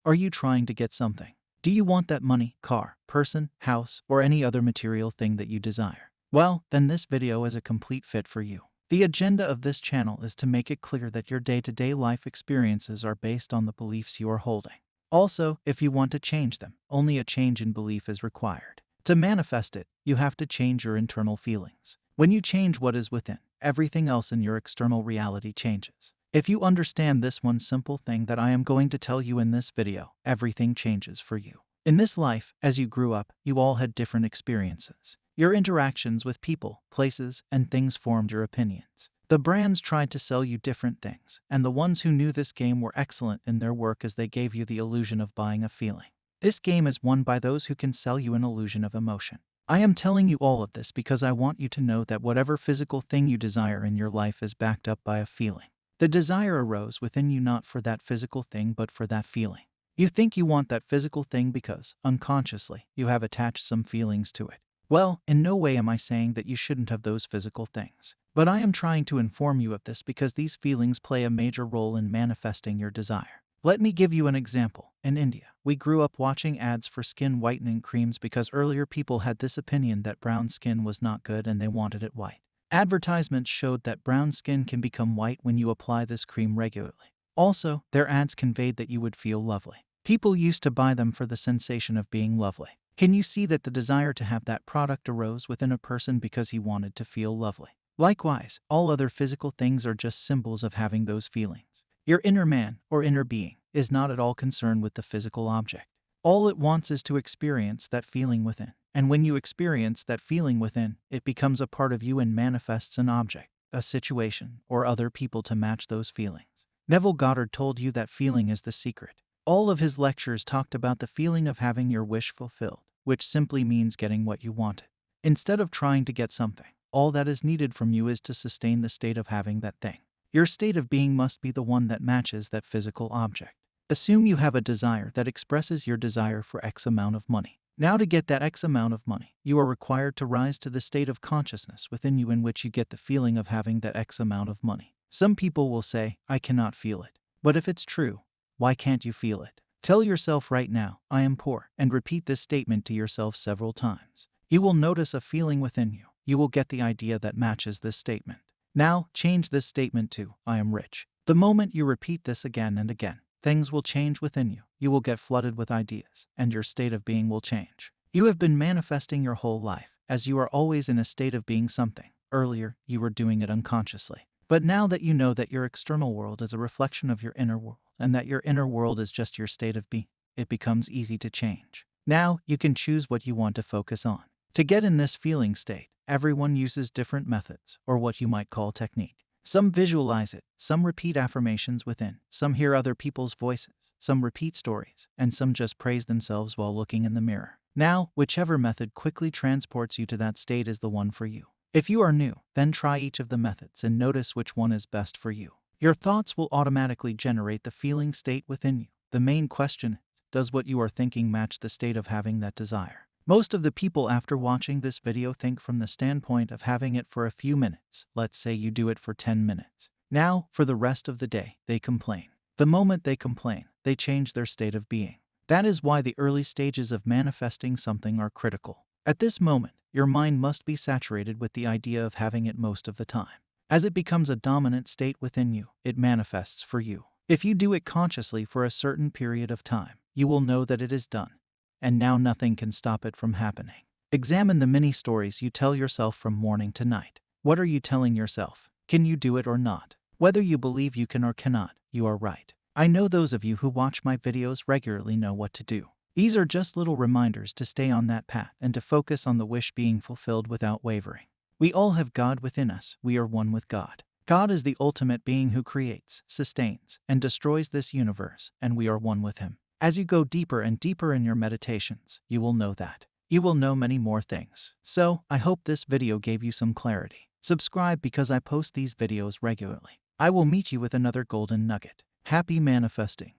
Are you trying to get something? Do you want that money, car, person, house, or any other material thing that you desire? Well, then this video is a complete fit for you. The agenda of this channel is to make it clear that your day-to-day life experiences are based on the beliefs you are holding. Also, if you want to change them, only a change in belief is required. To manifest it, you have to change your internal feelings. When you change what is within, everything else in your external reality changes. If you understand this one simple thing that I am going to tell you in this video, everything changes for you. In this life, as you grew up, you all had different experiences. Your interactions with people, places, and things formed your opinions. The brands tried to sell you different things, and the ones who knew this game were excellent in their work as they gave you the illusion of buying a feeling. This game is won by those who can sell you an illusion of emotion. I am telling you all of this because I want you to know that whatever physical thing you desire in your life is backed up by a feeling. The desire arose within you not for that physical thing but for that feeling. You think you want that physical thing because, unconsciously, you have attached some feelings to it. Well, in no way am I saying that you shouldn't have those physical things. But I am trying to inform you of this because these feelings play a major role in manifesting your desire. Let me give you an example. In India, we grew up watching ads for skin whitening creams because earlier people had this opinion that brown skin was not good and they wanted it white. Advertisements showed that brown skin can become white when you apply this cream regularly. Also, their ads conveyed that you would feel lovely. People used to buy them for the sensation of being lovely. Can you see that the desire to have that product arose within a person because he wanted to feel lovely? Likewise, all other physical things are just symbols of having those feelings. Your inner man, or inner being, is not at all concerned with the physical object. All it wants is to experience that feeling within. And when you experience that feeling within, it becomes a part of you and manifests an object, a situation, or other people to match those feelings. Neville Goddard told you that feeling is the secret. All of his lectures talked about the feeling of having your wish fulfilled, which simply means getting what you wanted. Instead of trying to get something, all that is needed from you is to sustain the state of having that thing. Your state of being must be the one that matches that physical object. Assume you have a desire that expresses your desire for X amount of money. Now to get that X amount of money, you are required to rise to the state of consciousness within you in which you get the feeling of having that X amount of money. Some people will say, I cannot feel it. But if it's true, why can't you feel it? Tell yourself right now, I am poor, and repeat this statement to yourself several times. You will notice a feeling within you. You will get the idea that matches this statement. Now, change this statement to, I am rich. The moment you repeat this again and again, things will change within you. You will get flooded with ideas, and your state of being will change. You have been manifesting your whole life, as you are always in a state of being something. Earlier, you were doing it unconsciously. But now that you know that your external world is a reflection of your inner world, and that your inner world is just your state of being, it becomes easy to change. Now, you can choose what you want to focus on. To get in this feeling state, everyone uses different methods, or what you might call technique. Some visualize it, some repeat affirmations within, some hear other people's voices, some repeat stories, and some just praise themselves while looking in the mirror. Now, whichever method quickly transports you to that state is the one for you. If you are new, then try each of the methods and notice which one is best for you. Your thoughts will automatically generate the feeling state within you. The main question is, does what you are thinking match the state of having that desire? Most of the people after watching this video think from the standpoint of having it for a few minutes. Let's say you do it for 10 minutes. Now, for the rest of the day, they complain. The moment they complain, they change their state of being. That is why the early stages of manifesting something are critical. At this moment, your mind must be saturated with the idea of having it most of the time. As it becomes a dominant state within you, it manifests for you. If you do it consciously for a certain period of time, you will know that it is done. And now nothing can stop it from happening. Examine the mini stories you tell yourself from morning to night. What are you telling yourself? Can you do it or not? Whether you believe you can or cannot, you are right. I know those of you who watch my videos regularly know what to do. These are just little reminders to stay on that path and to focus on the wish being fulfilled without wavering. We all have God within us. We are one with God. God is the ultimate being who creates, sustains, and destroys this universe, and we are one with Him. As you go deeper and deeper in your meditations, you will know that. You will know many more things. So, I hope this video gave you some clarity. Subscribe because I post these videos regularly. I will meet you with another golden nugget. Happy manifesting.